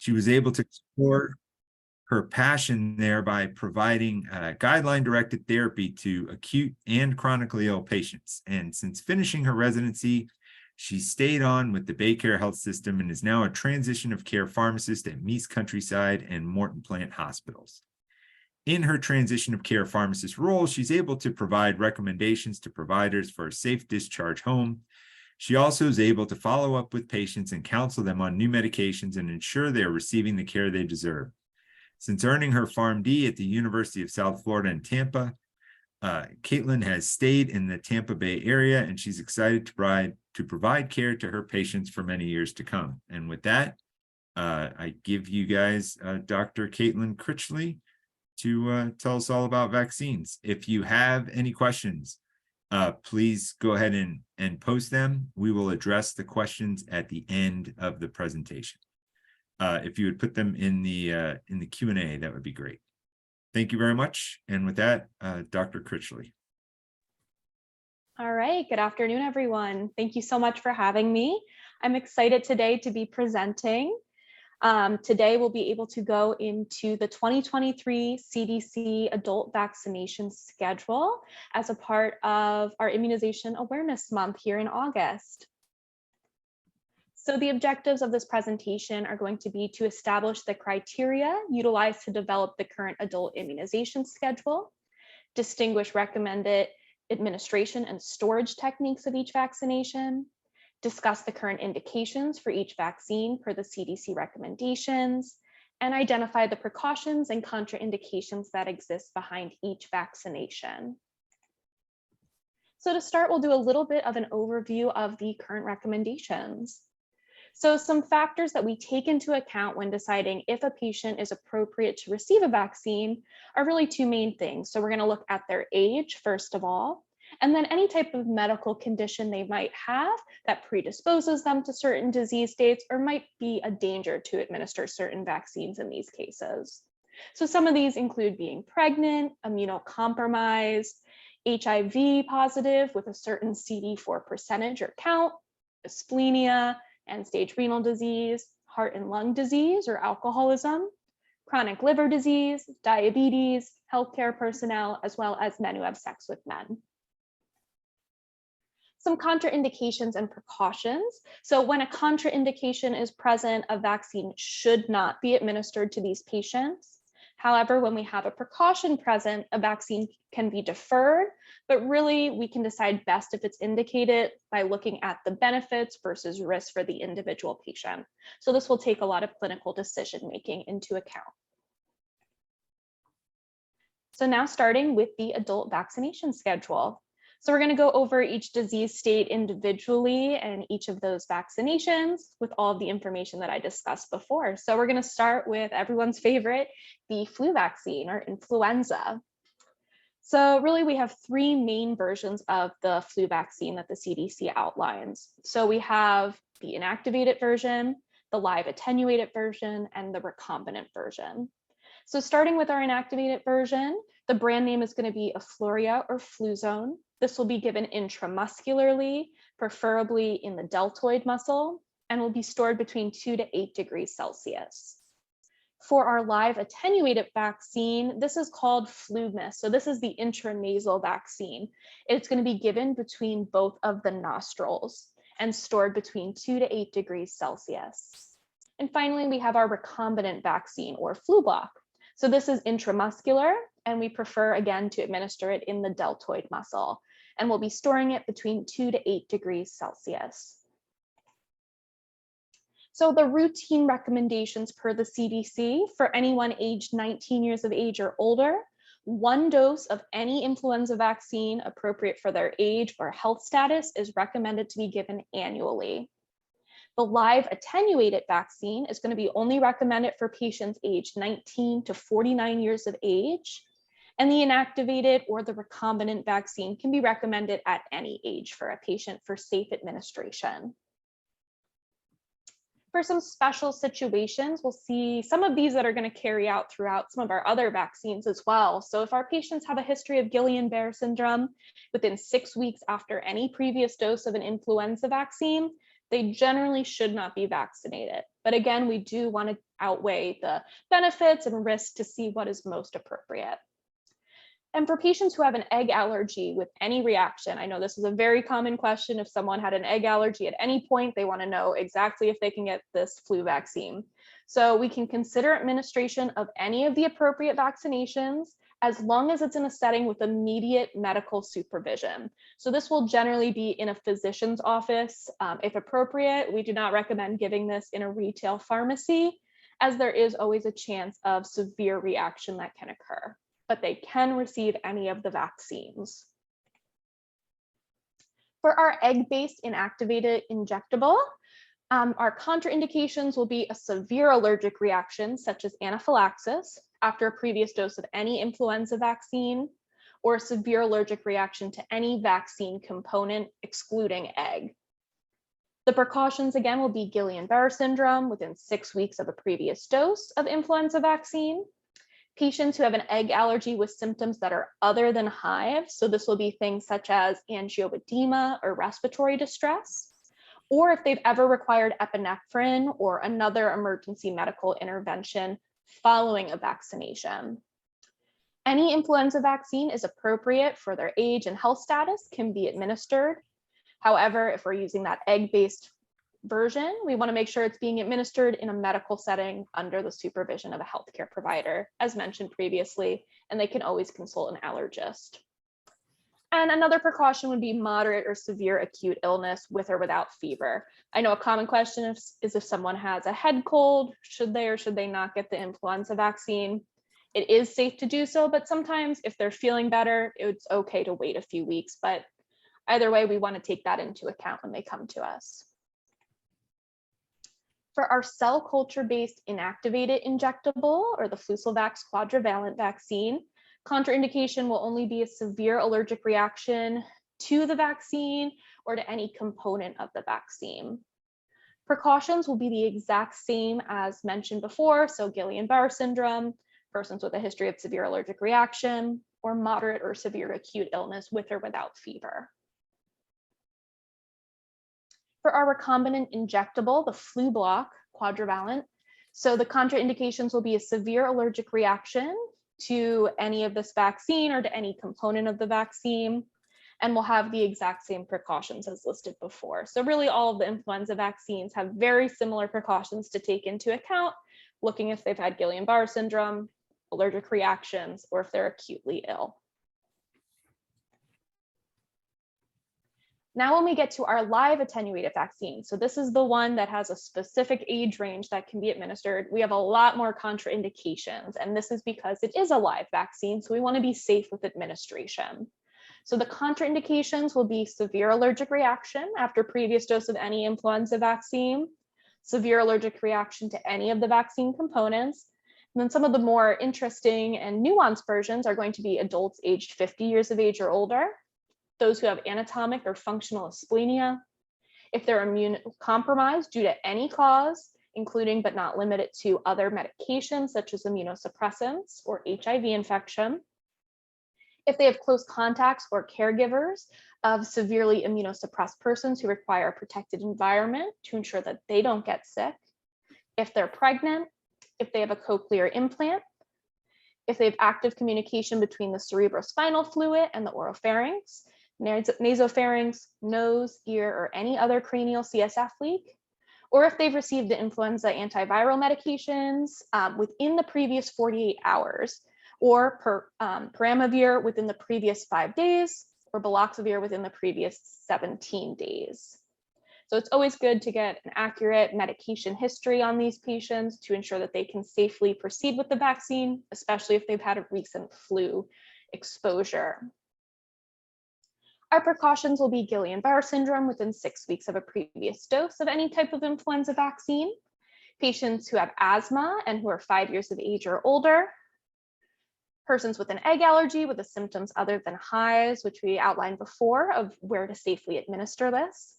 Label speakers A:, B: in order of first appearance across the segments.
A: She was able to explore her passion there by providing guideline-directed therapy to acute and chronically ill patients. And since finishing her residency, she stayed on with the Baycare Health System and is now a transition of care pharmacist at Mease Countryside and Morton Plant Hospitals. In her transition of care pharmacist role, she's able to provide recommendations to providers for a safe discharge home. She also is able to follow up with patients and counsel them on new medications and ensure they are receiving the care they deserve. Since earning her PharmD at the University of South Florida in Tampa, Caitlin has stayed in the Tampa Bay area, and she's excited to provide care to her patients for many years to come. And with that, I give you guys Dr. Caitlin Critchley to tell us all about vaccines. If you have any questions, please go ahead and post them. We will address the questions at the end of the presentation. If you would put them in the Q&A, that would be great. Thank you very much. And with that, Dr. Critchley.
B: All right, good afternoon, everyone. Thank you so much for having me. I'm excited today to be presenting. Today, we'll be able to go into the 2023 CDC adult vaccination schedule as a part of our Immunization Awareness Month here in August. So the objectives of this presentation are going to be to establish the criteria utilized to develop the current adult immunization schedule, distinguish recommended administration and storage techniques of each vaccination, discuss the current indications for each vaccine per the CDC recommendations, and identify the precautions and contraindications that exist behind each vaccination. So to start, we'll do a little bit of an overview of the current recommendations. So some factors that we take into account when deciding if a patient is appropriate to receive a vaccine are really two main things. So we're going to look at their age, first of all, and then any type of medical condition they might have that predisposes them to certain disease states or might be a danger to administer certain vaccines in these cases. So some of these include being pregnant, immunocompromised, HIV positive with a certain CD4 percentage or count, asplenia, end-stage renal disease, heart and lung disease or alcoholism, chronic liver disease, diabetes, healthcare personnel, as well as men who have sex with men. Some contraindications and precautions. So when a contraindication is present, a vaccine should not be administered to these patients. However, when we have a precaution present, a vaccine can be deferred, but really we can decide best if it's indicated by looking at the benefits versus risk for the individual patient. So this will take a lot of clinical decision-making into account. So now starting with the adult vaccination schedule. So we're going to go over each disease state individually and each of those vaccinations with all of the information that I discussed before. So we're going to start with everyone's favorite, the flu vaccine or influenza. So really we have three main versions of the flu vaccine that the CDC outlines. So we have the inactivated version, the live attenuated version, and the recombinant version. So starting with our inactivated version, the brand name is going to be Afluria or Fluzone. This will be given intramuscularly, preferably in the deltoid muscle, and will be stored between 2 to 8 degrees Celsius. For our live attenuated vaccine, this is called FluMist. So this is the intranasal vaccine. It's going to be given between both of the nostrils and stored between 2 to 8 degrees Celsius. And finally, we have our recombinant vaccine or Flublok. So this is intramuscular, and we prefer, again, to administer it in the deltoid muscle. And we'll be storing it between 2 to 8 degrees Celsius. So the routine recommendations per the CDC for anyone aged 19 years of age or older, 1 dose of any influenza vaccine appropriate for their age or health status is recommended to be given annually. The live attenuated vaccine is going to be only recommended for patients aged 19 to 49 years of age. And the inactivated or the recombinant vaccine can be recommended at any age for a patient for safe administration. For some special situations, we'll see some of these that are going to carry out throughout some of our other vaccines as well. So if our patients have a history of Guillain-Barré syndrome within 6 weeks after any previous dose of an influenza vaccine, they generally should not be vaccinated. But again, we do want to outweigh the benefits and risks to see what is most appropriate. And for patients who have an egg allergy with any reaction, I know this is a very common question. If someone had an egg allergy at any point, they want to know exactly if they can get this flu vaccine. So we can consider administration of any of the appropriate vaccinations as long as it's in a setting with immediate medical supervision. So this will generally be in a physician's office. If appropriate, we do not recommend giving this in a retail pharmacy, as there is always a chance of severe reaction that can occur, but they can receive any of the vaccines. For our egg-based inactivated injectable, our contraindications will be a severe allergic reaction, such as anaphylaxis, after a previous dose of any influenza vaccine, or a severe allergic reaction to any vaccine component, excluding egg. The precautions, again, will be Guillain-Barré syndrome within 6 weeks of a previous dose of influenza vaccine. Patients who have an egg allergy with symptoms that are other than hives, so this will be things such as angioedema or respiratory distress, or if they've ever required epinephrine or another emergency medical intervention following a vaccination. Any influenza vaccine is appropriate for their age and health status, can be administered. However, if we're using that egg-based version, we want to make sure it's being administered in a medical setting under the supervision of a healthcare provider, as mentioned previously, and they can always consult an allergist. And another precaution would be moderate or severe acute illness with or without fever. I know a common question is if someone has a head cold, should they or should they not get the influenza vaccine? It is safe to do so, but sometimes if they're feeling better, it's okay to wait a few weeks. But either way, we want to take that into account when they come to us. For our cell culture-based inactivated injectable, or the Flucelvax quadrivalent vaccine, contraindication will only be a severe allergic reaction to the vaccine or to any component of the vaccine. Precautions will be the exact same as mentioned before, so Guillain-Barré syndrome, persons with a history of severe allergic reaction, or moderate or severe acute illness with or without fever. For our recombinant injectable, the Flublok quadrivalent, so the contraindications will be a severe allergic reaction to any of this vaccine or to any component of the vaccine, and we'll have the exact same precautions as listed before. So really all of the influenza vaccines have very similar precautions to take into account, looking if they've had Guillain-Barré syndrome, allergic reactions, or if they're acutely ill. Now when we get to our live attenuated vaccine, so this is the one that has a specific age range that can be administered, we have a lot more contraindications, and this is because it is a live vaccine, so we want to be safe with administration. So the contraindications will be severe allergic reaction after previous dose of any influenza vaccine, severe allergic reaction to any of the vaccine components, and then some of the more interesting and nuanced versions are going to be adults aged 50 years of age or older, those who have anatomic or functional asplenia, if they're immune compromised due to any cause, including but not limited to other medications such as immunosuppressants or HIV infection, if they have close contacts or caregivers of severely immunosuppressed persons who require a protected environment to ensure that they don't get sick, if they're pregnant, if they have a cochlear implant, if they have active communication between the cerebrospinal fluid and the oropharynx, nasopharynx, nose, ear, or any other cranial CSF leak, or if they've received the influenza antiviral medications within the previous 48 hours, or peramivir within the previous 5 days, or baloxavir within the previous 17 days. So it's always good to get an accurate medication history on these patients to ensure that they can safely proceed with the vaccine, especially if they've had a recent flu exposure. Our precautions will be Guillain-Barré syndrome within 6 weeks of a previous dose of any type of influenza vaccine, patients who have asthma and who are 5 years of age or older, persons with an egg allergy with the symptoms other than hives, which we outlined before of where to safely administer this,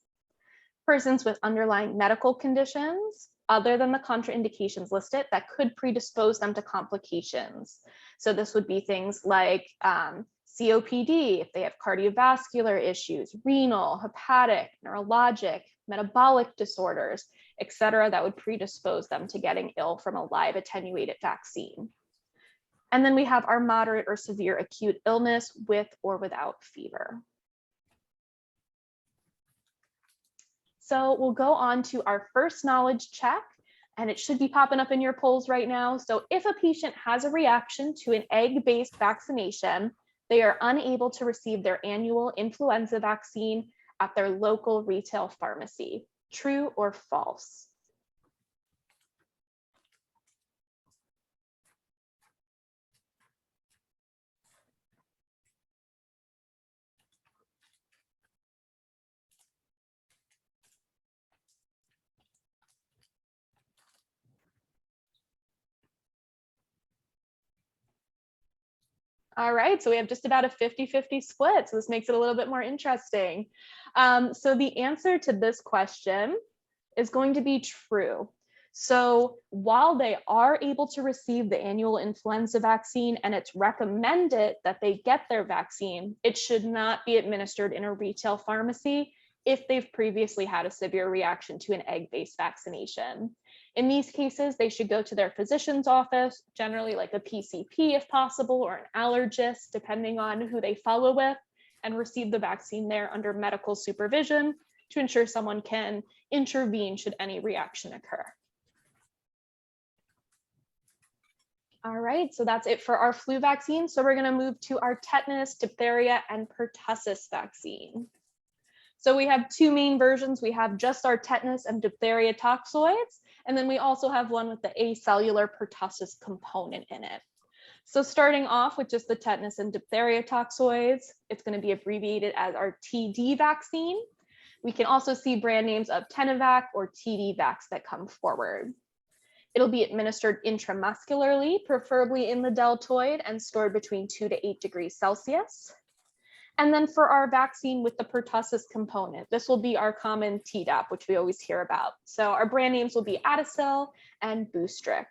B: persons with underlying medical conditions other than the contraindications listed that could predispose them to complications. So this would be things like COPD, if they have cardiovascular issues, renal, hepatic, neurologic, metabolic disorders, etc., that would predispose them to getting ill from a live attenuated vaccine. And then we have our moderate or severe acute illness with or without fever. So we'll go on to our first knowledge check, and it should be popping up in your polls right now. So if a patient has a reaction to an egg-based vaccination, they are unable to receive their annual influenza vaccine at their local retail pharmacy. True or false? All right, so we have just about a 50-50 split. So this makes it a little bit more interesting. So the answer to this question is going to be true. So while they are able to receive the annual influenza vaccine and it's recommended that they get their vaccine, it should not be administered in a retail pharmacy if they've previously had a severe reaction to an egg-based vaccination. In these cases, they should go to their physician's office, generally like a PCP if possible, or an allergist, depending on who they follow with, and receive the vaccine there under medical supervision to ensure someone can intervene should any reaction occur. All right, so that's it for our flu vaccine. So we're gonna move to our tetanus, diphtheria, and pertussis vaccine. So we have two main versions. We have just our tetanus and diphtheria toxoids, and then we also have one with the acellular pertussis component in it. So starting off with just the tetanus and diphtheria toxoids, it's going to be abbreviated as our TD vaccine. We can also see brand names of Tenavac or TDVax that come forward. It'll be administered intramuscularly, preferably in the deltoid, and stored between 2 to 8 degrees Celsius. And then for our vaccine with the pertussis component, this will be our common Tdap, which we always hear about. So our brand names will be Adacel and Boostrix.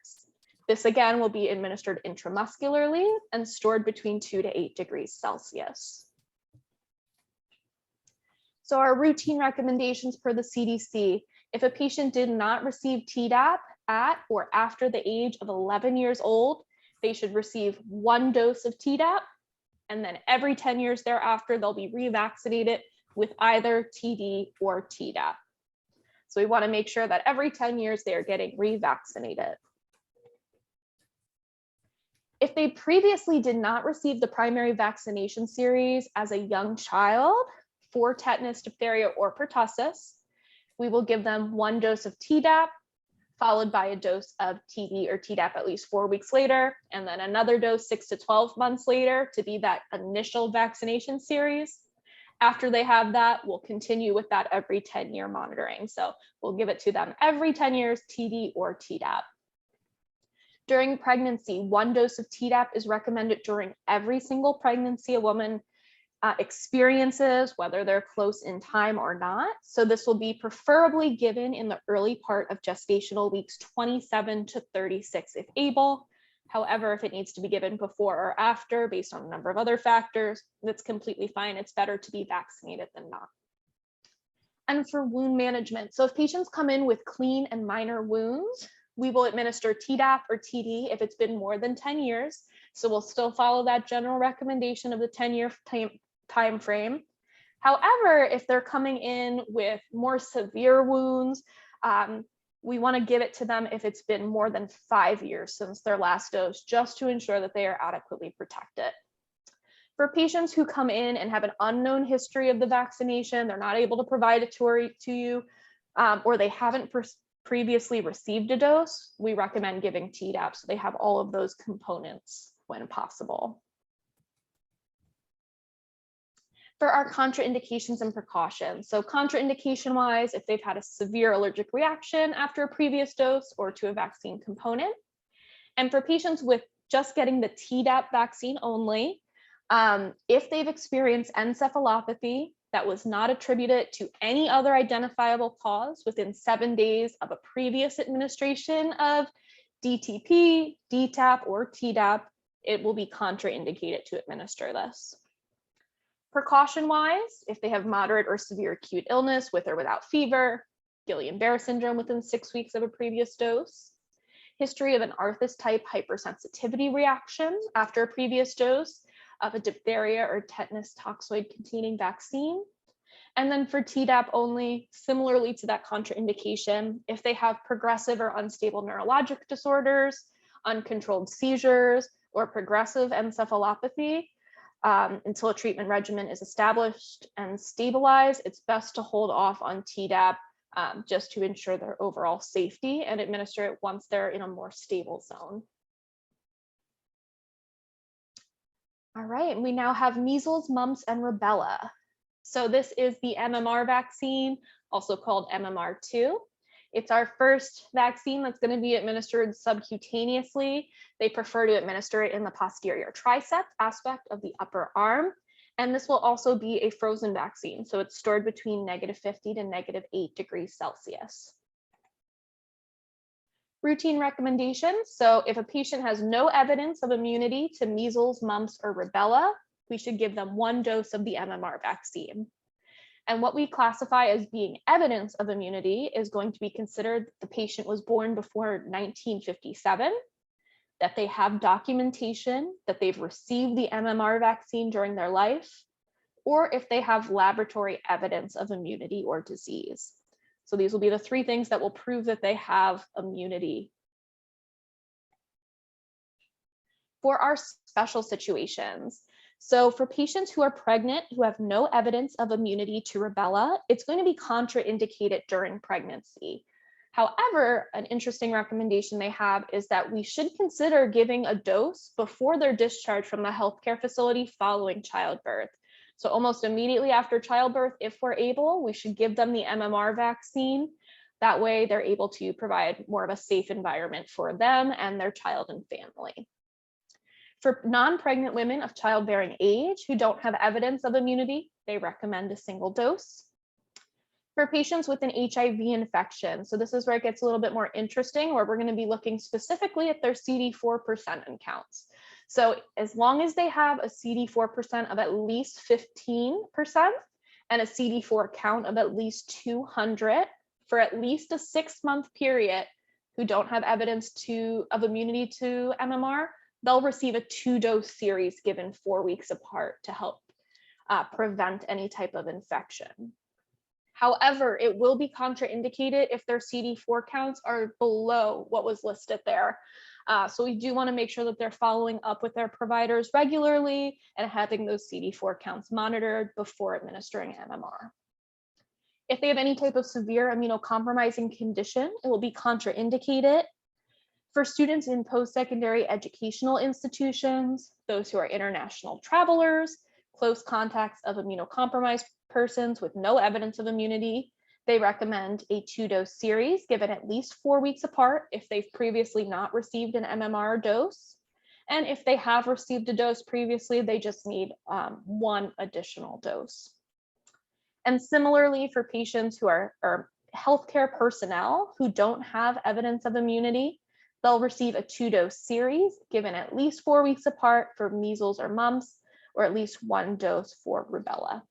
B: This again will be administered intramuscularly and stored between 2 to 8 degrees Celsius. So our routine recommendations per the CDC, if a patient did not receive Tdap at or after the age of 11 years old, they should receive 1 dose of Tdap, and then every 10 years thereafter, they'll be revaccinated with either TD or Tdap. So we want to make sure that every 10 years they are getting revaccinated. If they previously did not receive the primary vaccination series as a young child for tetanus, diphtheria, or pertussis, we will give them 1 dose of Tdap, followed by a dose of TD or Tdap at least 4 weeks later, and then another dose 6 to 12 months later to be that initial vaccination series. After they have that, we'll continue with that every 10-year monitoring. So we'll give it to them every 10 years, TD or Tdap. During pregnancy, 1 dose of Tdap is recommended during every single pregnancy a woman experiences, whether they're close in time or not. So this will be preferably given in the early part of gestational weeks 27 to 36 if able. However, if it needs to be given before or after based on a number of other factors, that's completely fine. It's better to be vaccinated than not. And for wound management, so if patients come in with clean and minor wounds, we will administer Tdap or TD if it's been more than 10 years. So we'll still follow that general recommendation of the 10-year time frame. However, if they're coming in with more severe wounds, we want to give it to them if it's been more than 5 years since their last dose, just to ensure that they are adequately protected. For patients who come in and have an unknown history of the vaccination, they're not able to provide it to you, or they haven't previously received a dose, we recommend giving Tdap so they have all of those components when possible. For our contraindications and precautions, so contraindication wise, if they've had a severe allergic reaction after a previous dose or to a vaccine component, and for patients with just getting the Tdap vaccine only, if they've experienced encephalopathy that was not attributed to any other identifiable cause within 7 days of a previous administration of DTP, DTaP, or Tdap, it will be contraindicated to administer this. Precaution-wise, if they have moderate or severe acute illness with or without fever, Guillain-Barré syndrome within 6 weeks of a previous dose, history of an arthus-type hypersensitivity reaction after a previous dose of a diphtheria or tetanus toxoid-containing vaccine. And then for Tdap only, similarly to that contraindication, if they have progressive or unstable neurologic disorders, uncontrolled seizures, or progressive encephalopathy, until a treatment regimen is established and stabilized, it's best to hold off on Tdap just to ensure their overall safety and administer it once they're in a more stable zone. All right, we now have measles, mumps, and rubella. So this is the MMR vaccine, also called MMR2. It's our first vaccine that's going to be administered subcutaneously. They prefer to administer it in the posterior tricep aspect of the upper arm. And this will also be a frozen vaccine. So it's stored between -50 to -8 degrees Celsius. Routine recommendations. So if a patient has no evidence of immunity to measles, mumps, or rubella, we should give them 1 dose of the MMR vaccine. And what we classify as being evidence of immunity is going to be considered that the patient was born before 1957, that they have documentation that they've received the MMR vaccine during their life, or if they have laboratory evidence of immunity or disease. So these will be the 3 things that will prove that they have immunity. For our special situations, so for patients who are pregnant who have no evidence of immunity to rubella, it's going to be contraindicated during pregnancy. However, an interesting recommendation they have is that we should consider giving a dose before they're discharged from the healthcare facility following childbirth. So almost immediately after childbirth, if we're able, we should give them the MMR vaccine. That way they're able to provide more of a safe environment for them and their child and family. For non-pregnant women of childbearing age who don't have evidence of immunity, they recommend a single dose. For patients with an HIV infection, so this is where it gets a little bit more interesting, where we're going to be looking specifically at their CD4% and counts. So as long as they have a CD4% of at least 15% and a CD4 count of at least 200 for at least a 6-month period who don't have evidence of immunity to MMR, they'll receive a 2-dose series given 4 weeks apart to help prevent any type of infection. However, it will be contraindicated if their CD4 counts are below what was listed there. So we do want to make sure that they're following up with their providers regularly and having those CD4 counts monitored before administering MMR. If they have any type of severe immunocompromising condition, it will be contraindicated. For students in post-secondary educational institutions, those who are international travelers, close contacts of immunocompromised persons with no evidence of immunity, they recommend a 2-dose series given at least 4 weeks apart if they've previously not received an MMR dose. And if they have received a dose previously, they just need 1 additional dose. And similarly for patients who are healthcare personnel who don't have evidence of immunity, they'll receive a 2-dose series given at least 4 weeks apart for measles or mumps, or at least 1 dose for rubella.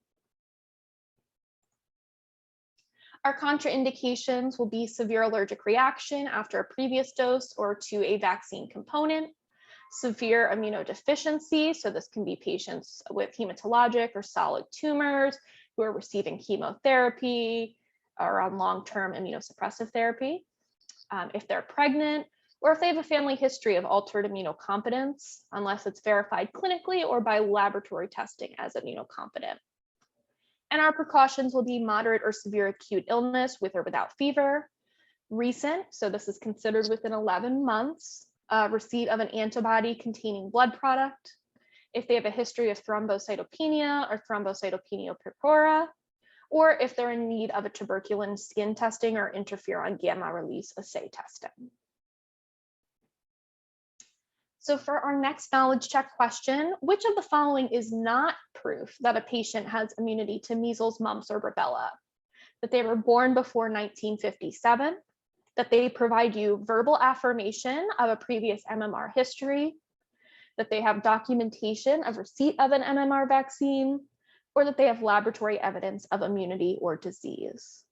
B: Our contraindications will be severe allergic reaction after a previous dose or to a vaccine component, severe immunodeficiency, so this can be patients with hematologic or solid tumors who are receiving chemotherapy or on long-term immunosuppressive therapy. If they're pregnant, or if they have a family history of altered immunocompetence, unless it's verified clinically or by laboratory testing as immunocompetent. And our precautions will be moderate or severe acute illness with or without fever, recent, so this is considered within 11 months, receipt of an antibody containing blood product, if they have a history of thrombocytopenia or thrombocytopenia purpura, or if they're in need of a tuberculin skin testing or interferon gamma release assay testing. So for our next knowledge check question, which of the following is not proof that a patient has immunity to measles, mumps, or rubella? That they were born before 1957, that they provide you verbal affirmation of a previous MMR history, that they have documentation of receipt of an MMR vaccine, or that they have laboratory evidence of immunity or disease.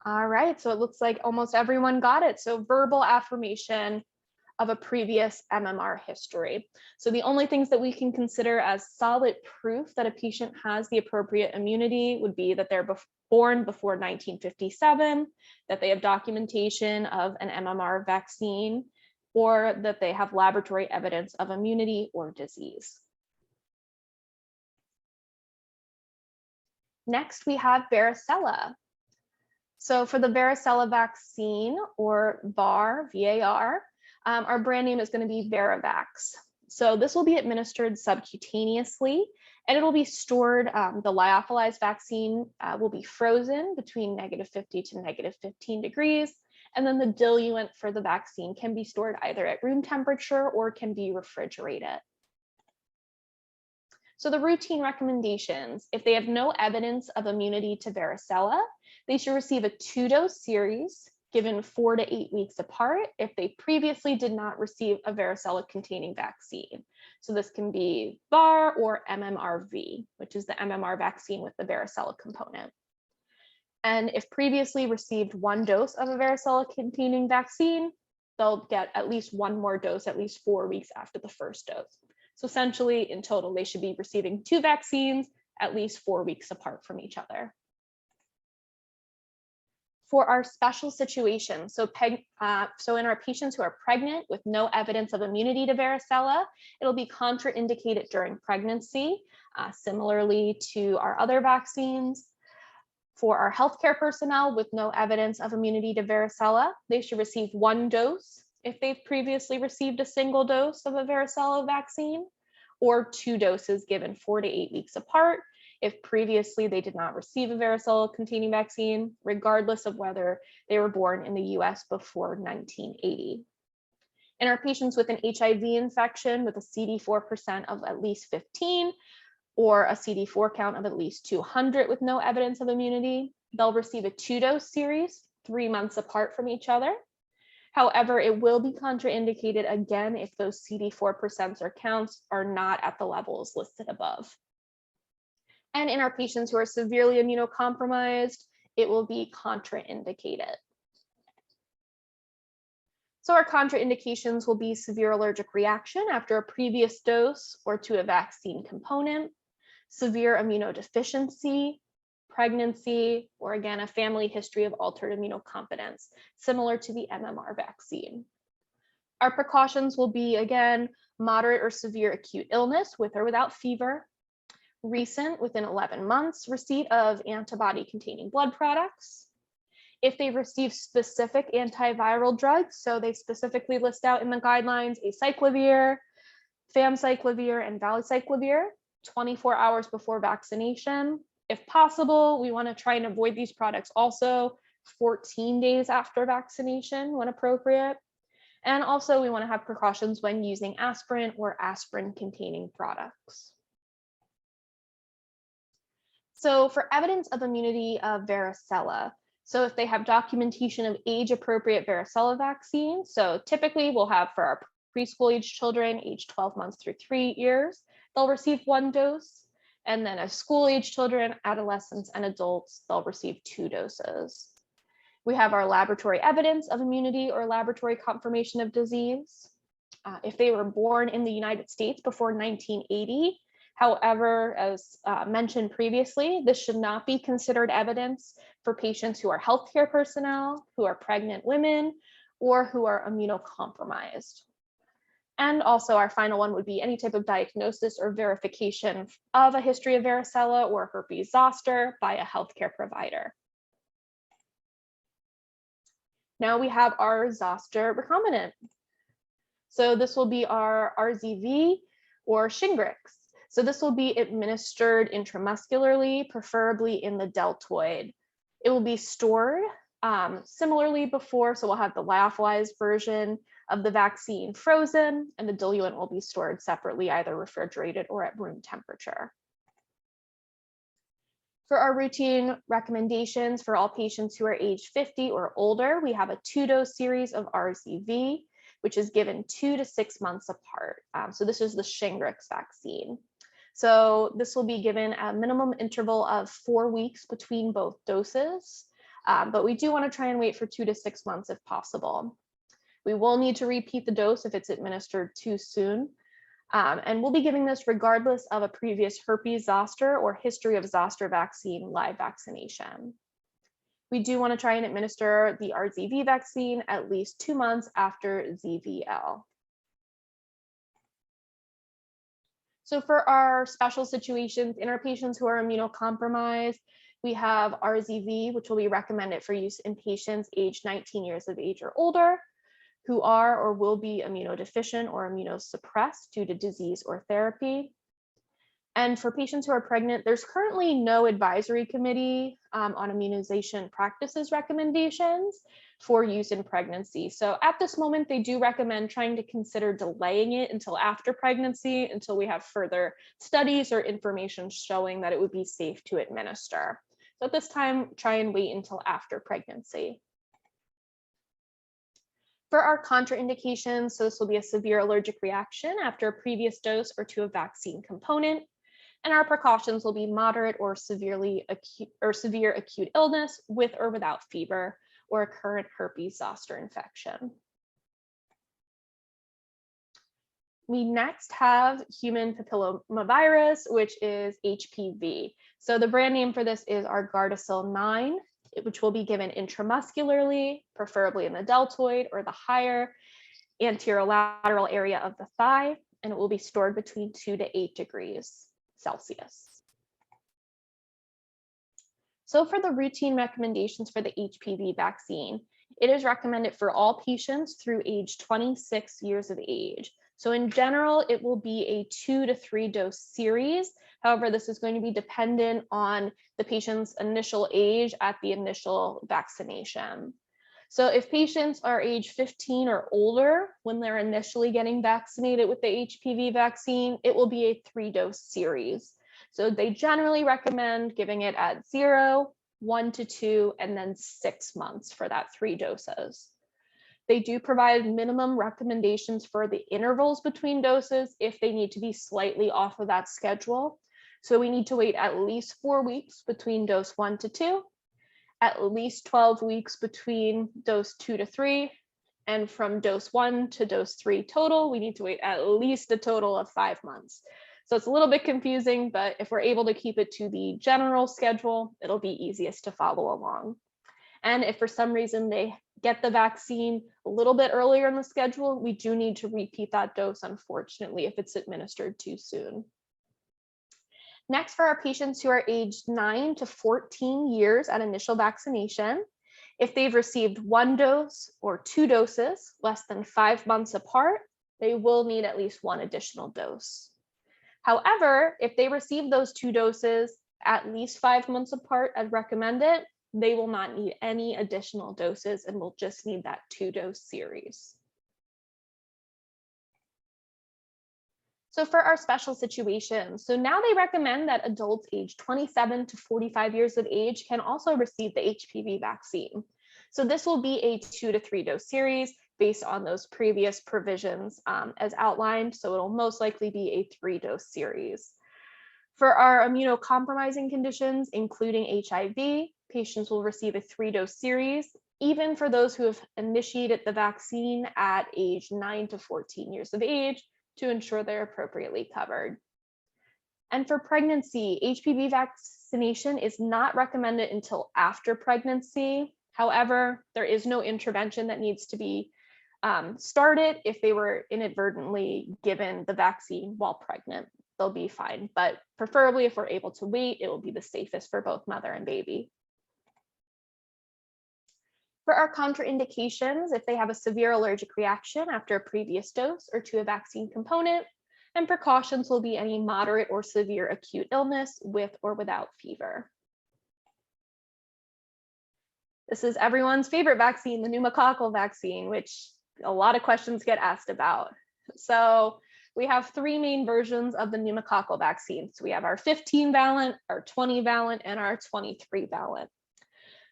B: All right, so it looks like almost everyone got it. So verbal affirmation of a previous MMR history. So the only things that we can consider as solid proof that a patient has the appropriate immunity would be that they're born before 1957, that they have documentation of an MMR vaccine, or that they have laboratory evidence of immunity or disease. Next, we have varicella. So for the varicella vaccine, or VAR, VAR, our brand name is going to be Varavax. So this will be administered subcutaneously, and it'll be stored, the lyophilized vaccine will be frozen between -50 to -15 degrees, and then the diluent for the vaccine can be stored either at room temperature or can be refrigerated. So the routine recommendations, if they have no evidence of immunity to varicella, they should receive a 2-dose series given 4 to 8 weeks apart if they previously did not receive a varicella-containing vaccine. So this can be VAR or MMRV, which is the MMR vaccine with the varicella component. And if previously received 1 dose of a varicella-containing vaccine, they'll get at least 1 more dose at least 4 weeks after the first dose. So essentially, in total, they should be receiving 2 vaccines at least 4 weeks apart from each other. For our special situations, so in our patients who are pregnant with no evidence of immunity to varicella, it'll be contraindicated during pregnancy, similarly to our other vaccines. For our healthcare personnel with no evidence of immunity to varicella, they should receive 1 dose if they've previously received a single dose of a varicella vaccine, or 2 doses given 4 to 8 weeks apart if previously they did not receive a varicella-containing vaccine, regardless of whether they were born in the US before 1980. In our patients with an HIV infection with a CD4% of at least 15, or a CD4 count of at least 200 with no evidence of immunity, they'll receive a 2-dose series 3 months apart from each other. However, it will be contraindicated again if those CD4% or counts are not at the levels listed above. And in our patients who are severely immunocompromised, it will be contraindicated. So our contraindications will be severe allergic reaction after a previous dose or to a vaccine component, severe immunodeficiency, pregnancy, or again, a family history of altered immunocompetence, similar to the MMR vaccine. Our precautions will be, again, moderate or severe acute illness with or without fever, recent within 11 months receipt of antibody-containing blood products. If they receive specific antiviral drugs, so they specifically list out in the guidelines acyclovir, famciclovir, and valacyclovir, 24 hours before vaccination. If possible, we want to try and avoid these products also 14 days after vaccination when appropriate. And also we want to have precautions when using aspirin or aspirin-containing products. So for evidence of immunity of varicella, so if they have documentation of age-appropriate varicella vaccine, so typically we'll have for our preschool age children, age 12 months through 3 years, they'll receive 1 dose. And then as school age children, adolescents, and adults, they'll receive 2 doses. We have our laboratory evidence of immunity or laboratory confirmation of disease. If they were born in the United States before 1980, however, as mentioned previously, this should not be considered evidence for patients who are healthcare personnel, who are pregnant women, or who are immunocompromised. And also our final one would be any type of diagnosis or verification of a history of varicella or herpes zoster by a healthcare provider. Now we have our zoster recombinant. So this will be our RZV or Shingrix. So this will be administered intramuscularly, preferably in the deltoid. It will be stored similarly before, so we'll have the lyophilized version of the vaccine frozen, and the diluent will be stored separately, either refrigerated or at room temperature. For our routine recommendations for all patients who are age 50 or older, we have a 2-dose series of RZV, which is given 2 to 6 months apart. So this is the Shingrix vaccine. So this will be given a minimum interval of 4 weeks between both doses. but we do want to try and wait for 2 to 6 months if possible. We will need to repeat the dose if it's administered too soon. And we'll be giving this regardless of a previous herpes zoster or history of zoster vaccine live vaccination. We do want to try and administer the RZV vaccine at least 2 months after ZVL. So for our special situations in our patients who are immunocompromised, we have RZV, which will be recommended for use in patients aged 19 years of age or older, who are or will be immunodeficient or immunosuppressed due to disease or therapy. And for patients who are pregnant, there's currently no advisory committee on immunization practices recommendations for use in pregnancy. So at this moment, they do recommend trying to consider delaying it until after pregnancy, until we have further studies or information showing that it would be safe to administer. So at this time, try and wait until after pregnancy. For our contraindications, so this will be a severe allergic reaction after a previous dose or to a vaccine component. And our precautions will be moderate or severe acute illness with or without fever or a current herpes zoster infection. We next have human papillomavirus, which is HPV. So the brand name for this is our Gardasil 9, which will be given intramuscularly, preferably in the deltoid or the higher anterolateral area of the thigh, and it will be stored between 2 to 8 degrees Celsius. So for the routine recommendations for the HPV vaccine, it is recommended for all patients through age 26 years of age. So in general, it will be a 2 to 3 dose series. However, this is going to be dependent on the patient's initial age at the initial vaccination. So if patients are age 15 or older when they're initially getting vaccinated with the HPV vaccine, it will be a 3-dose series. So they generally recommend giving it at 0, 1 to 2, and then 6 months for that 3 doses. They do provide minimum recommendations for the intervals between doses if they need to be slightly off of that schedule. So we need to wait at least 4 weeks between dose 1 to 2, at least 12 weeks between dose 2 to 3, and from dose 1 to dose 3 total, we need to wait at least a total of 5 months. So it's a little bit confusing, but if we're able to keep it to the general schedule, it'll be easiest to follow along. And if for some reason they get the vaccine a little bit earlier in the schedule, we do need to repeat that dose, unfortunately, if it's administered too soon. Next, for our patients who are aged 9 to 14 years at initial vaccination, if they've received 1 dose or 2 doses less than 5 months apart, they will need at least 1 additional dose. However, if they receive those 2 doses at least 5 months apart as recommended, they will not need any additional doses and will just need that 2-dose series. So for our special situations, so now they recommend that adults aged 27 to 45 years of age can also receive the HPV vaccine. So this will be a 2 to 3 dose series based on those previous provisions as outlined. So it'll most likely be a 3-dose series. For our immunocompromising conditions, including HIV, patients will receive a 3-dose series, even for those who have initiated the vaccine at age 9 to 14 years of age, to ensure they're appropriately covered. And for pregnancy, HPV vaccination is not recommended until after pregnancy. However, there is no intervention that needs to be started if they were inadvertently given the vaccine while pregnant. They'll be fine, but preferably if we're able to wait, it will be the safest for both mother and baby. For our contraindications, if they have a severe allergic reaction after a previous dose or to a vaccine component, and precautions will be any moderate or severe acute illness with or without fever. This is everyone's favorite vaccine, the pneumococcal vaccine, which a lot of questions get asked about. So we have 3 main versions of the pneumococcal vaccine. So we have our 15-valent, our 20-valent, and our 23-valent.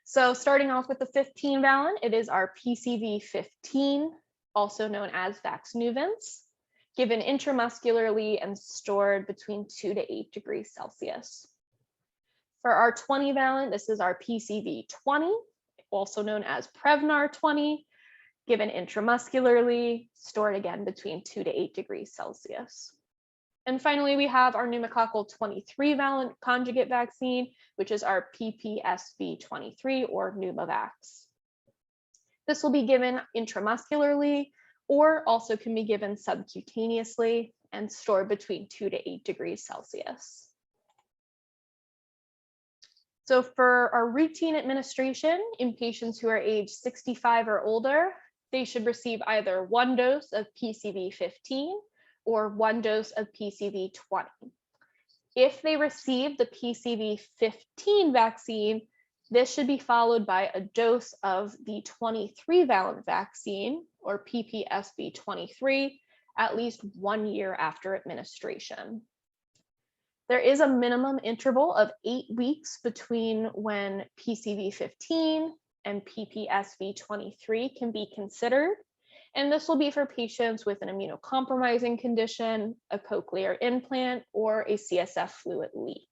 B: So starting off with the 15-valent, it is our PCV15, also known as Vaxneuvance, given intramuscularly and stored between 2 to 8 degrees Celsius. For our 20-valent, this is our PCV20, also known as Prevnar 20, given intramuscularly, stored again between 2 to 8 degrees Celsius. And finally, we have our pneumococcal 23-valent conjugate vaccine, which is our PPSV23 or Pneumovax. This will be given intramuscularly or also can be given subcutaneously and stored between 2 to 8 degrees Celsius. So for our routine administration in patients who are age 65 or older, they should receive either 1 dose of PCV15 or 1 dose of PCV20. If they receive the PCV15 vaccine, this should be followed by a dose of the 23-valent vaccine or PPSV23 at least 1 year after administration. There is a minimum interval of 8 weeks between when PCV15 and PPSV23 can be considered. And this will be for patients with an immunocompromising condition, a cochlear implant, or a CSF fluid leak.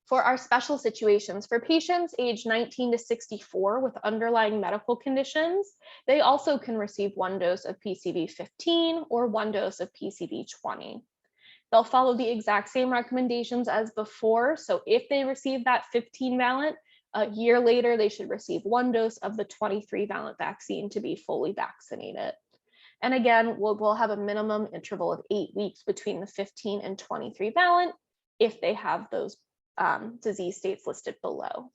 B: For our special situations, for patients aged 19 to 64 with underlying medical conditions, they also can receive 1 dose of PCV15 or 1 dose of PCV20. They'll follow the exact same recommendations as before. So if they receive that 15-valent, a year later, they should receive 1 dose of the 23-valent vaccine to be fully vaccinated. And again, we'll have a minimum interval of 8 weeks between the 15 and 23-valent if they have those disease states listed below.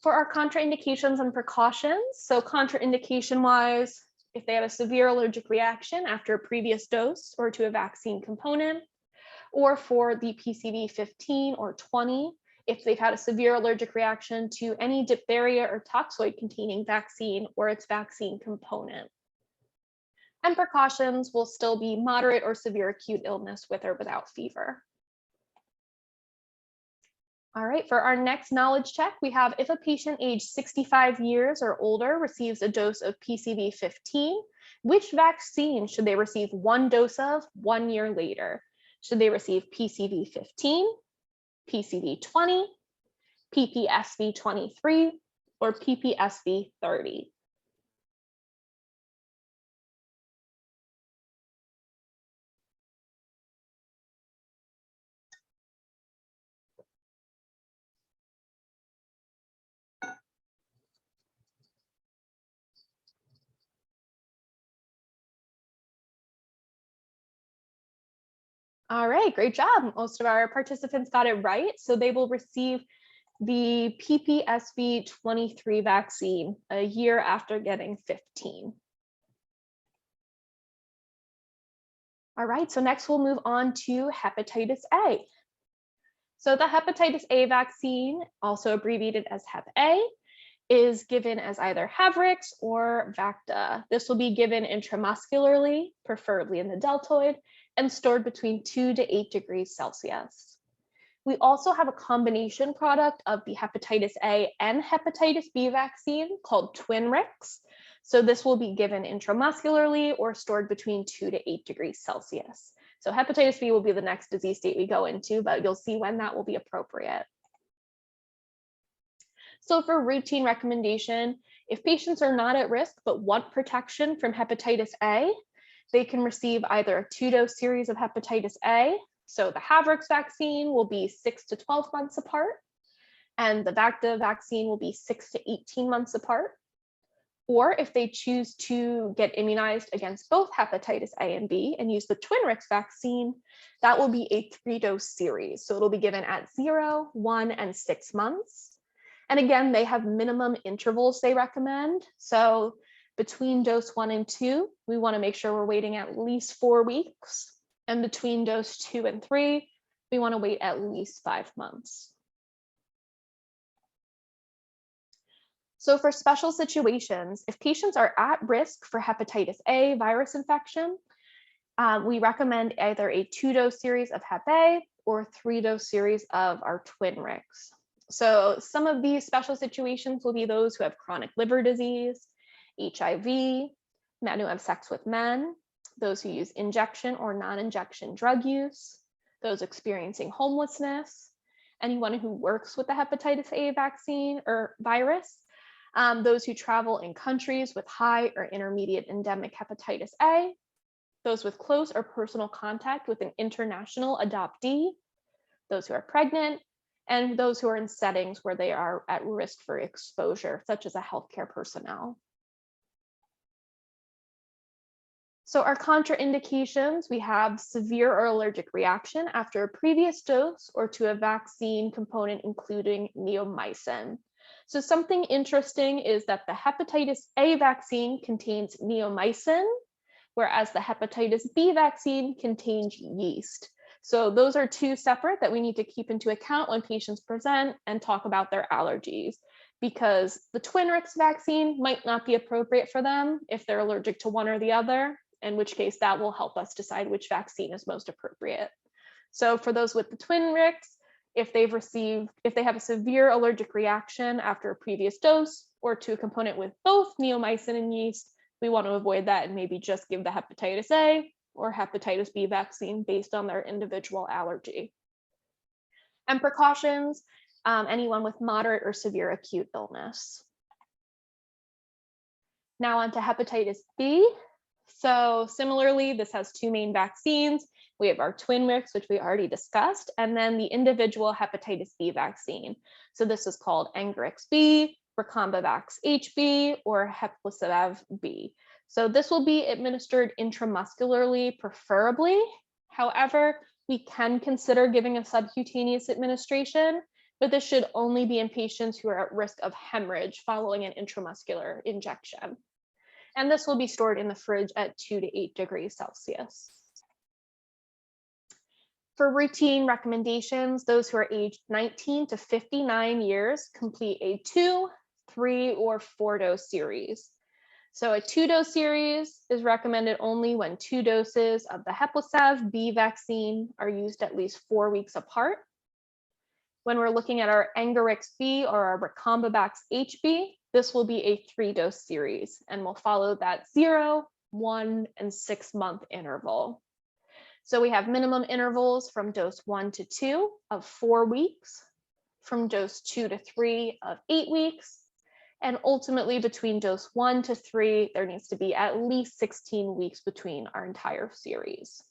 B: For our contraindications and precautions, so contraindication-wise, if they have a severe allergic reaction after a previous dose or to a vaccine component, or for the PCV15 or 20, if they've had a severe allergic reaction to any diphtheria or toxoid containing vaccine or its vaccine component. And precautions will still be moderate or severe acute illness with or without fever. All right, for our next knowledge check, we have if a patient aged 65 years or older receives a dose of PCV15, which vaccine should they receive 1 dose of 1 year later? Should they receive PCV15, PCV20, PPSV23, or PPSV30? All right, great job. Most of our participants got it right. So they will receive the PPSV23 vaccine a year after getting 15. All right, so next we'll move on to hepatitis A. So the hepatitis A vaccine, also abbreviated as Hep A, is given as either Havrix or Vacta. This will be given intramuscularly, preferably in the deltoid, and stored between 2 to 8 degrees Celsius. We also have a combination product of the hepatitis A and hepatitis B vaccine called Twinrix. So this will be given intramuscularly or stored between 2 to 8 degrees Celsius. So hepatitis B will be the next disease state we go into, but you'll see when that will be appropriate. So for routine recommendation, if patients are not at risk but want protection from hepatitis A, they can receive either a 2-dose series of hepatitis A. So the Havrix vaccine will be 6 to 12 months apart, and the Vacta vaccine will be 6 to 18 months apart. Or if they choose to get immunized against both hepatitis A and B and use the Twinrix vaccine, that will be a 3-dose series. So it'll be given at 0, 1, and 6 months. And again, they have minimum intervals they recommend. So between dose 1 and 2, we want to make sure we're waiting at least 4 weeks. And between dose 2 and 3, we want to wait at least 5 months. So for special situations, if patients are at risk for hepatitis A virus infection, we recommend either a 2-dose series of Hep A or 3-dose series of our Twinrix. So some of these special situations will be those who have chronic liver disease, HIV, men who have sex with men, those who use injection or non-injection drug use, those experiencing homelessness, anyone who works with the hepatitis A vaccine or virus, those who travel in countries with high or intermediate endemic hepatitis A, those with close or personal contact with an international adoptee, those who are pregnant, and those who are in settings where they are at risk for exposure, such as a healthcare personnel. So our contraindications, we have severe or allergic reaction after a previous dose or to a vaccine component, including neomycin. So something interesting is that the hepatitis A vaccine contains neomycin, whereas the hepatitis B vaccine contains yeast. So those are two separate that we need to keep into account when patients present and talk about their allergies, because the Twinrix vaccine might not be appropriate for them if they're allergic to one or the other, in which case that will help us decide which vaccine is most appropriate. So for those with the Twinrix, if they have a severe allergic reaction after a previous dose or to a component with both neomycin and yeast, we want to avoid that and maybe just give the hepatitis A or hepatitis B vaccine based on their individual allergy. And precautions, anyone with moderate or severe acute illness. Now on to hepatitis B. So similarly, this has two main vaccines. We have our Twinrix, which we already discussed, and then the individual hepatitis B vaccine. So this is called Engerix B, Recombavax HB, or Heplisav B. So this will be administered intramuscularly, preferably. However, we can consider giving a subcutaneous administration, but this should only be in patients who are at risk of hemorrhage following an intramuscular injection. And this will be stored in the fridge at 2 to 8 degrees Celsius. For routine recommendations, those who are aged 19 to 59 years complete a 2, 3, or 4 dose series. So a 2-dose series is recommended only when 2 doses of the Heplisav B vaccine are used at least 4 weeks apart. When we're looking at our Engerix B or our Recombavax HB, this will be a 3-dose series and will follow that 0, 1, and 6-month interval. So we have minimum intervals from dose 1 to 2 of 4 weeks, from dose 2 to 3 of 8 weeks, and ultimately between dose 1 to 3, there needs to be at least 16 weeks between our entire series.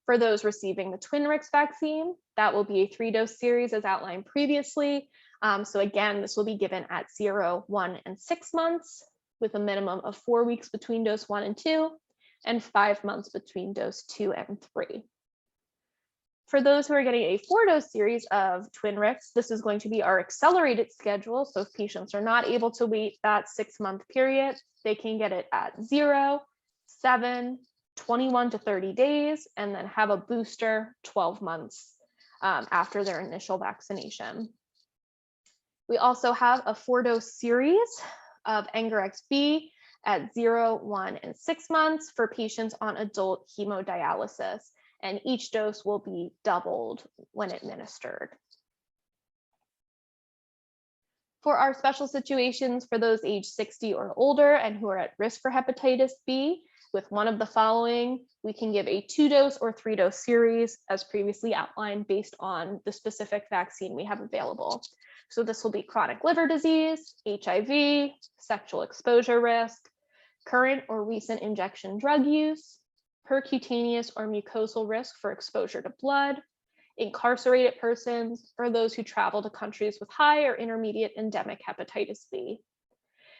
B: For those receiving the Twinrix vaccine, that will be a 3-dose series as outlined previously. So again, this will be given at 0, 1, and 6 months with a minimum of 4 weeks between dose 1 and 2 and 5 months between dose 2 and 3. For those who are getting a 4-dose series of Twinrix, this is going to be our accelerated schedule. So if patients are not able to wait that 6-month period, they can get it at 0, 7, 21 to 30 days, and then have a booster 12 months after their initial vaccination. We also have a 4-dose series of Engerix B at 0, 1, and 6 months for patients on adult hemodialysis, and each dose will be doubled when administered. For our special situations for those age 60 or older and who are at risk for hepatitis B, with one of the following, we can give a 2-dose or 3-dose series as previously outlined based on the specific vaccine we have available. So this will be chronic liver disease, HIV, sexual exposure risk, current or recent injection drug use, percutaneous or mucosal risk for exposure to blood, incarcerated persons, or those who travel to countries with high or intermediate endemic hepatitis B.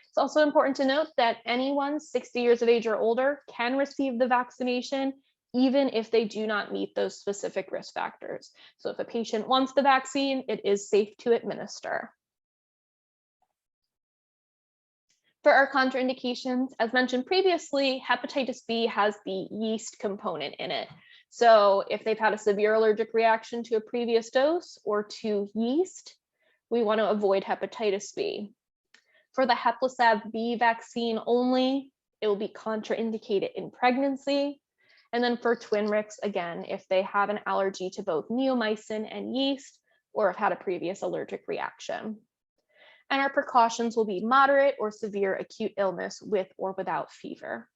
B: It's also important to note that anyone 60 years of age or older can receive the vaccination, even if they do not meet those specific risk factors. So if a patient wants the vaccine, it is safe to administer. For our contraindications, as mentioned previously, hepatitis B has the yeast component in it. So if they've had a severe allergic reaction to a previous dose or to yeast, we want to avoid hepatitis B. For the Heplisav B vaccine only, it will be contraindicated in pregnancy. And then for Twinrix, again, if they have an allergy to both neomycin and yeast, or have had a previous allergic reaction. And our precautions will be moderate or severe acute illness with or without fever.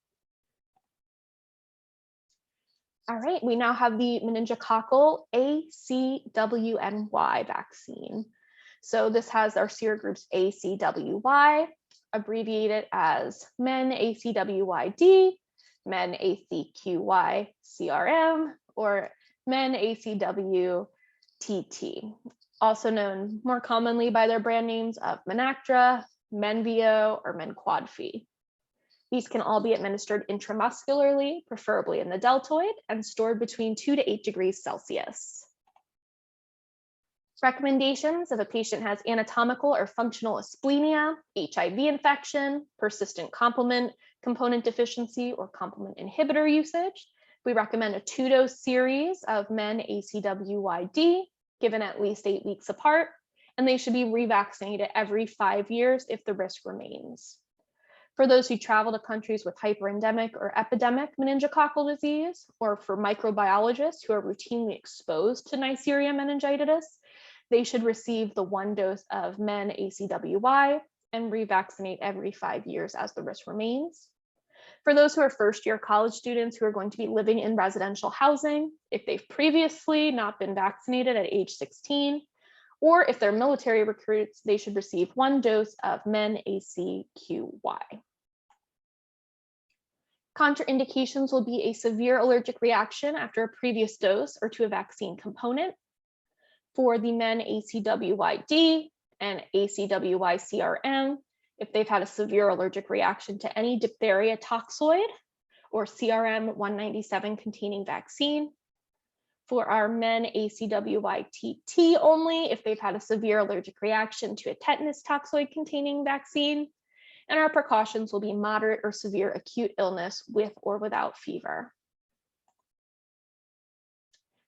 B: All right, we now have the meningococcal ACWNY vaccine. So this has our serogroups ACWY, abbreviated as men ACWYD, men ACQY CRM, or men ACWTT, also known more commonly by their brand names of Menactra, Menvio, or Menquadfi. These can all be administered intramuscularly, preferably in the deltoid, and stored between 2 to 8 degrees Celsius. Recommendations: if a patient has anatomical or functional asplenia, HIV infection, persistent complement component deficiency, or complement inhibitor usage, we recommend a 2-dose series of men ACWYD given at least 8 weeks apart, and they should be revaccinated every 5 years if the risk remains. For those who travel to countries with hyperendemic or epidemic meningococcal disease, or for microbiologists who are routinely exposed to Neisseria meningitidis, they should receive the 1 dose of men ACWY and revaccinate every 5 years as the risk remains. For those who are first-year college students who are going to be living in residential housing, if they've previously not been vaccinated at age 16, or if they're military recruits, they should receive 1 dose of men ACQY. Contraindications will be a severe allergic reaction after a previous dose or to a vaccine component. For the men ACWYD and ACWY-CRM, if they've had a severe allergic reaction to any diphtheria toxoid or CRM 197 containing vaccine. For our men ACWY-TT only, if they've had a severe allergic reaction to a tetanus toxoid containing vaccine. And our precautions will be moderate or severe acute illness with or without fever.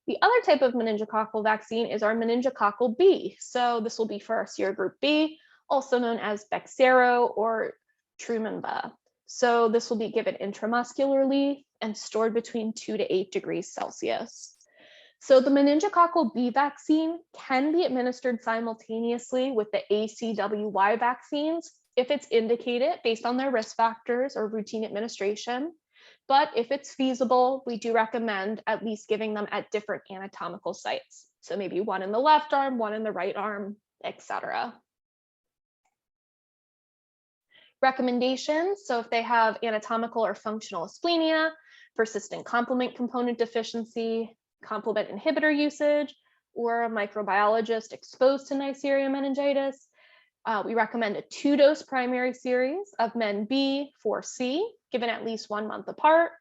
B: The other type of meningococcal vaccine is our meningococcal B. So this will be for our serogroup B, also known as Bexsero or Trumanba. So this will be given intramuscularly and stored between 2 to 8 degrees Celsius. So the meningococcal B vaccine can be administered simultaneously with the ACWY vaccines if it's indicated based on their risk factors or routine administration. But if it's feasible, we do recommend at least giving them at different anatomical sites. So maybe 1 in the left arm, 1 in the right arm, etc. Recommendations: so if they have anatomical or functional asplenia, persistent complement component deficiency, complement inhibitor usage, or a microbiologist exposed to Neisseria meningitis, we recommend a 2-dose primary series of men B 4C given at least 1 month apart,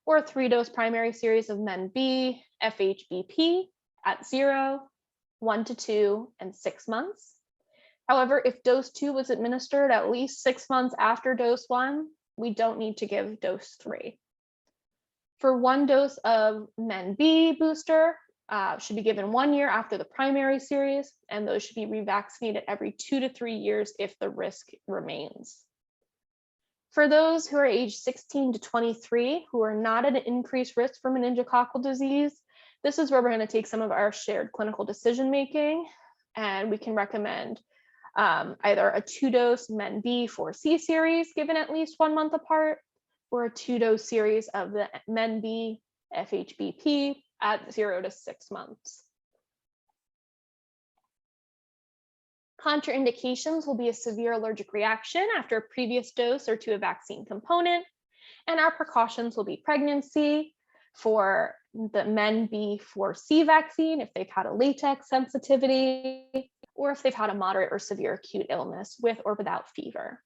B: or a 3-dose primary series of men B FHBP at 0, 1 to 2, and 6 months. However, if dose 2 was administered at least 6 months after dose 1, we don't need to give dose 3. For 1 dose of men B booster, should be given 1 year after the primary series, and those should be revaccinated every 2 to 3 years if the risk remains. For those who are age 16 to 23 who are not at an increased risk for meningococcal disease, this is where we're going to take some of our shared clinical decision making, and we can recommend either a 2-dose men B 4C series given at least 1 month apart, or a 2-dose series of the men B FHBP at 0 to 6 months. Contraindications will be a severe allergic reaction after a previous dose or to a vaccine component, and our precautions will be pregnancy for the men B 4C vaccine if they've had a latex sensitivity, or if they've had a moderate or severe acute illness with or without fever.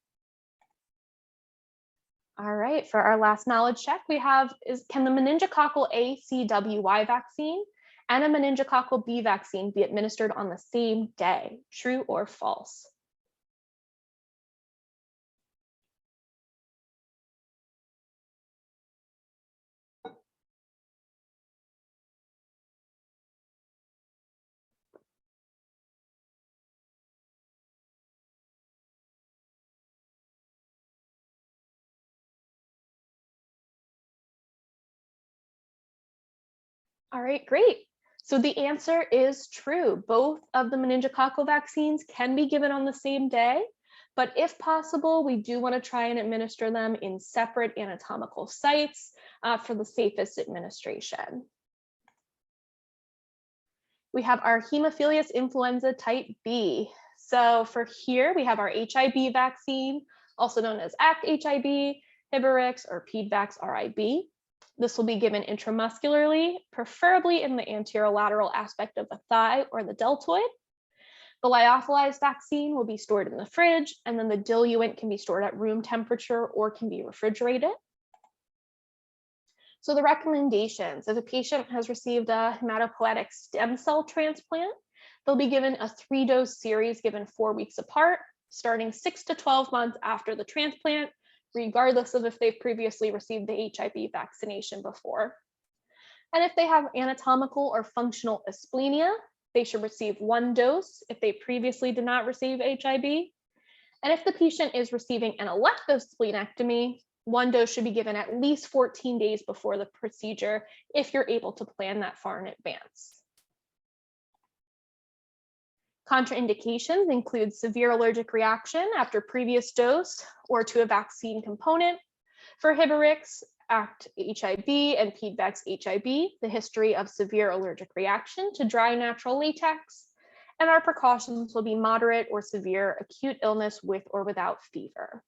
B: All right, for our last knowledge check we have is, can the meningococcal ACWY vaccine and a meningococcal B vaccine be administered on the same day? True or false? All right, great. So the answer is true. Both of the meningococcal vaccines can be given on the same day, but if possible, we do want to try and administer them in separate anatomical sites for the safest administration. We have our Haemophilus influenza type B. So for here, we have our HIB vaccine, also known as ACT-HIB, Hiberix, or PEDVAX-RIB. This will be given intramuscularly, preferably in the anterolateral aspect of the thigh or the deltoid. The lyophilized vaccine will be stored in the fridge, and then the diluent can be stored at room temperature or can be refrigerated. So the recommendations: if a patient has received a hematopoietic stem cell transplant, they'll be given a 3-dose series given 4 weeks apart, starting 6 to 12 months after the transplant, regardless of if they've previously received the HIB vaccination before. And if they have anatomical or functional asplenia, they should receive 1 dose if they previously did not receive HIB. And if the patient is receiving an elective splenectomy, 1 dose should be given at least 14 days before the procedure if you're able to plan that far in advance. Contraindications include severe allergic reaction after previous dose or to a vaccine component. For Hiberix, ACT-HIB, and PEDVAX-HIB, the history of severe allergic reaction to dry natural latex, and our precautions will be moderate or severe acute illness with or without fever.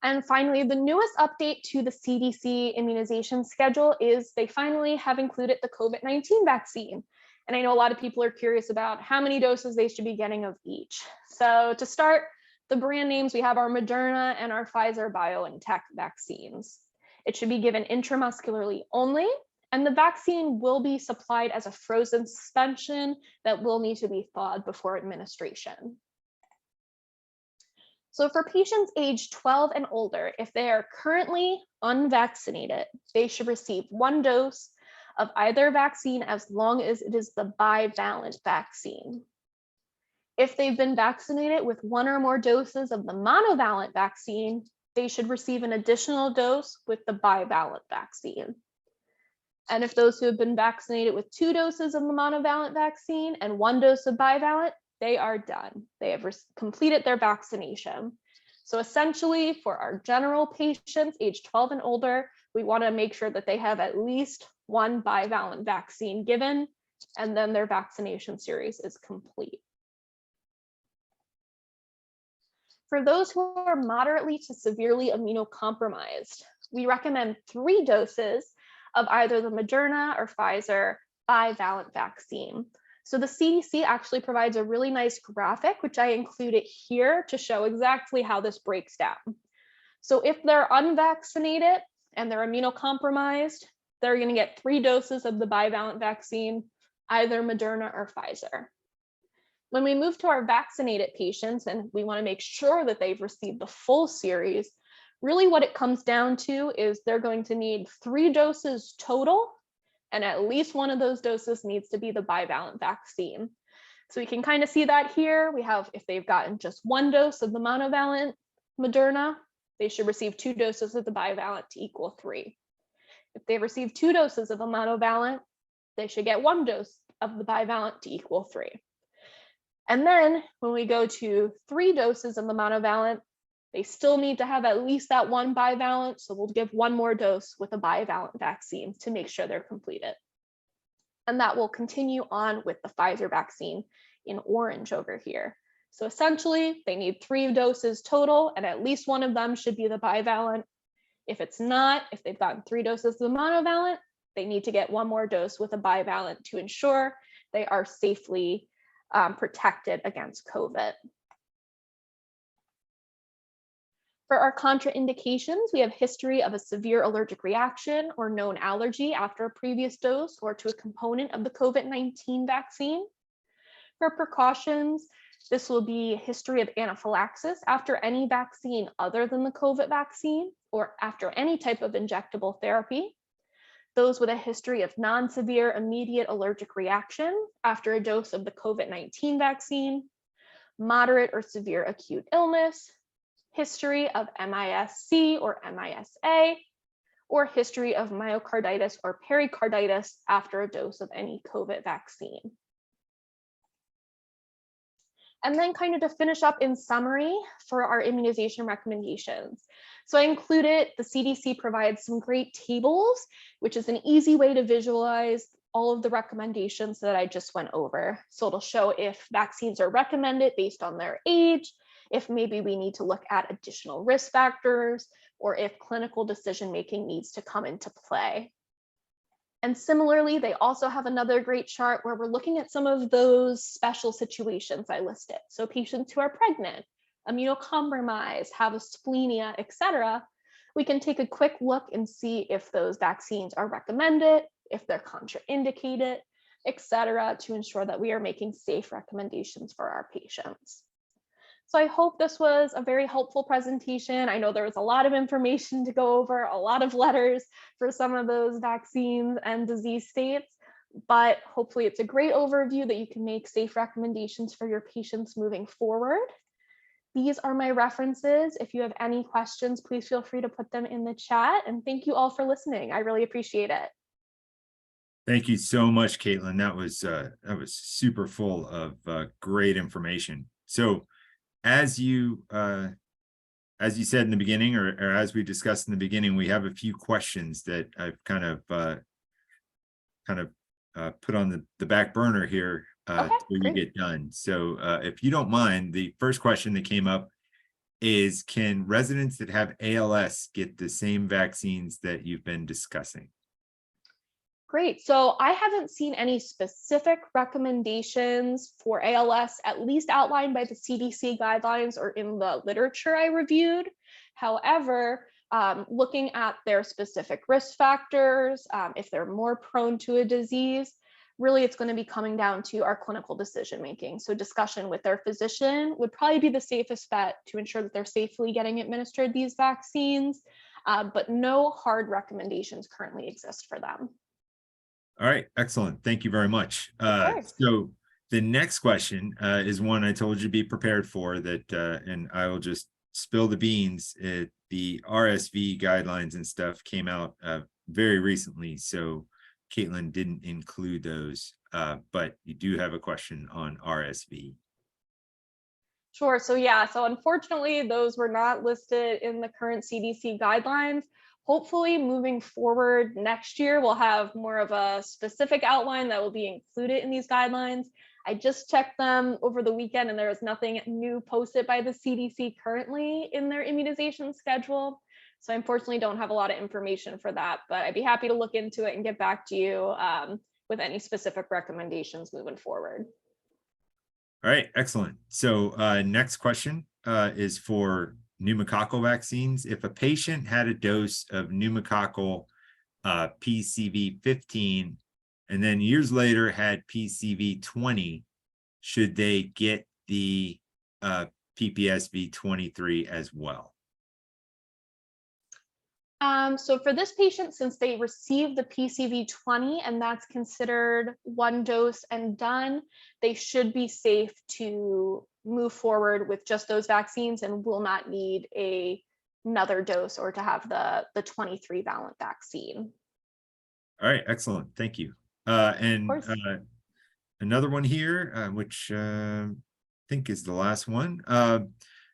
B: And finally, the newest update to the CDC immunization schedule is they finally have included the COVID-19 vaccine. And I know a lot of people are curious about how many doses they should be getting of each. So to start, the brand names, we have our Moderna and our Pfizer BioNTech vaccines. It should be given intramuscularly only, and the vaccine will be supplied as a frozen suspension that will need to be thawed before administration. So for patients aged 12 and older, if they are currently unvaccinated, they should receive 1 dose of either vaccine as long as it is the bivalent vaccine. If they've been vaccinated with 1 or more doses of the monovalent vaccine, they should receive an additional dose with the bivalent vaccine. And if those who have been vaccinated with 2 doses of the monovalent vaccine and 1 dose of bivalent, they are done. They have completed their vaccination. So essentially, for our general patients aged 12 and older, we want to make sure that they have at least 1 bivalent vaccine given, and then their vaccination series is complete. For those who are moderately to severely immunocompromised, we recommend 3 doses of either the Moderna or Pfizer bivalent vaccine. So the CDC actually provides a really nice graphic, which I included here to show exactly how this breaks down. So if they're unvaccinated and they're immunocompromised, they're going to get 3 doses of the bivalent vaccine, either Moderna or Pfizer. When we move to our vaccinated patients and we want to make sure that they've received the full series, really what it comes down to is they're going to need 3 doses total, and at least 1 of those doses needs to be the bivalent vaccine. So we can kind of see that here. We have, if they've gotten just 1 dose of the monovalent Moderna, they should receive 2 doses of the bivalent to equal 3. If they receive 2 doses of a monovalent, they should get 1 dose of the bivalent to equal 3. And then when we go to 3 doses of the monovalent, they still need to have at least that 1 bivalent. So we'll give 1 more dose with a bivalent vaccine to make sure they're completed. And that will continue on with the Pfizer vaccine in orange over here. So essentially, they need 3 doses total, and at least 1 of them should be the bivalent. If it's not, if they've gotten 3 doses of the monovalent, they need to get 1 more dose with a bivalent to ensure they are safely protected against COVID. For our contraindications, we have history of a severe allergic reaction or known allergy after a previous dose or to a component of the COVID-19 vaccine. For precautions, this will be history of anaphylaxis after any vaccine other than the COVID vaccine or after any type of injectable therapy. Those with a history of non-severe immediate allergic reaction after a dose of the COVID-19 vaccine, moderate or severe acute illness, history of MIS-C or MIS-A, or history of myocarditis or pericarditis after a dose of any COVID vaccine. And then kind of to finish up in summary for our immunization recommendations. So I included, the CDC provides some great tables, which is an easy way to visualize all of the recommendations that I just went over. So it'll show if vaccines are recommended based on their age, if maybe we need to look at additional risk factors, or if clinical decision-making needs to come into play. And similarly, they also have another great chart where we're looking at some of those special situations I listed. So patients who are pregnant, immunocompromised, have a splenia, etc. We can take a quick look and see if those vaccines are recommended, if they're contraindicated, etc., to ensure that we are making safe recommendations for our patients. So I hope this was a very helpful presentation. I know there was a lot of information to go over, a lot of letters for some of those vaccines and disease states, but hopefully it's a great overview that you can make safe recommendations for your patients moving forward. These are my references. If you have any questions, please feel free to put them in the chat. And thank you all for listening. I really appreciate it.
A: Thank you so much, Caitlin. That was super full of great information. So as you said in the beginning, or as we discussed in the beginning, we have a few questions that I've kind of put on the back burner here till you get done. So if you don't mind, the first question that came up is, can residents that have ALS get the same vaccines that you've been discussing?
B: Great. So I haven't seen any specific recommendations for ALS, at least outlined by the CDC guidelines or in the literature I reviewed. However, looking at their specific risk factors, if they're more prone to a disease, really it's going to be coming down to our clinical decision making. So discussion with their physician would probably be the safest bet to ensure that they're safely getting administered these vaccines, but no hard recommendations currently exist for them.
A: All right, excellent. Thank you very much. So the next question is one I told you to be prepared for, that, and I will just spill the beans. The RSV guidelines and stuff came out very recently, so Caitlin didn't include those, but you do have a question on RSV.
B: Sure. So yeah, so unfortunately, those were not listed in the current CDC guidelines. Hopefully moving forward next year, we'll have more of a specific outline that will be included in these guidelines. I just checked them over the weekend and there is nothing new posted by the CDC currently in their immunization schedule. So I unfortunately don't have a lot of information for that, but I'd be happy to look into it and get back to you with any specific recommendations moving forward.
A: All right, excellent. So next question is for pneumococcal vaccines. If a patient had a dose of pneumococcal PCV 15 and then years later had PCV 20, should they get the PPSV 23 as well?
B: So for this patient, since they received the PCV 20 and that's considered one dose and done, they should be safe to move forward with just those vaccines and will not need another dose or to have the 23 valent vaccine.
A: All right, excellent. Thank you. And another one here, which I think is the last one.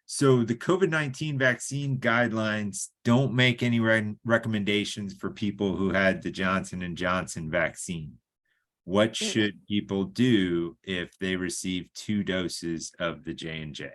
A: So the COVID-19 vaccine guidelines don't make any recommendations for people who had the Johnson & Johnson vaccine. What should people do if they receive 2 doses of the J&J?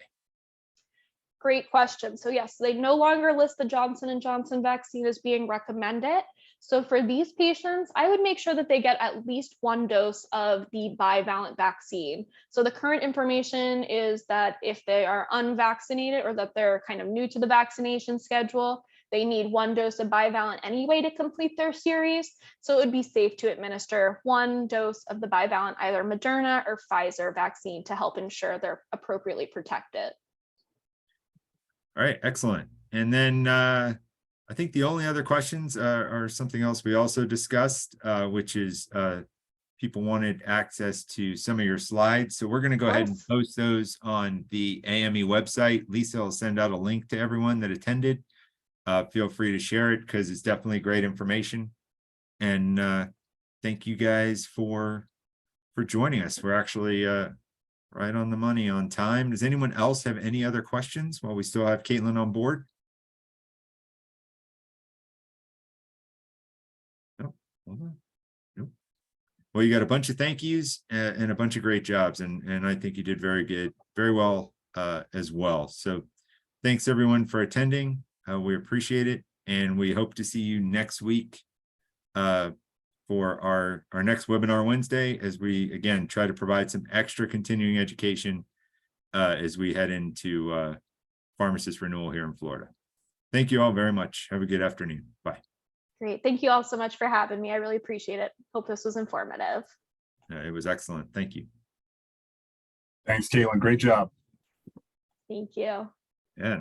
B: Great question. So yes, they no longer list the Johnson & Johnson vaccine as being recommended. So for these patients, I would make sure that they get at least 1 dose of the bivalent vaccine. So the current information is that if they are unvaccinated or that they're kind of new to the vaccination schedule, they need 1 dose of bivalent anyway to complete their series. So it would be safe to administer 1 dose of the bivalent, either Moderna or Pfizer vaccine, to help ensure they're appropriately protected.
A: All right, excellent. And then I think the only other questions are something else we also discussed, which is people wanted access to some of your slides. So we're going to go ahead and post those on the AME website. Lisa will send out a link to everyone that attended. Feel free to share it because it's definitely great information. And thank you guys for joining us. We're actually Right on the money on time. Does anyone else have any other questions while we still have Caitlin on board? Nope. Hold on. Nope. Well, you got a bunch of thank yous and a bunch of great jobs, and I think you did very good, very well as well. So thanks everyone for attending. We appreciate it, and we hope to see you next week for our next webinar Wednesday, as we again try to provide some extra continuing education as we head into pharmacist renewal here in Florida. Thank you all very much. Have a good afternoon. Bye.
B: Great. Thank you all so much for having me. I really appreciate it. Hope this was informative.
A: It was excellent. Thank you.
C: Thanks, Caitlin. Great job.
B: Thank you.
A: Yeah.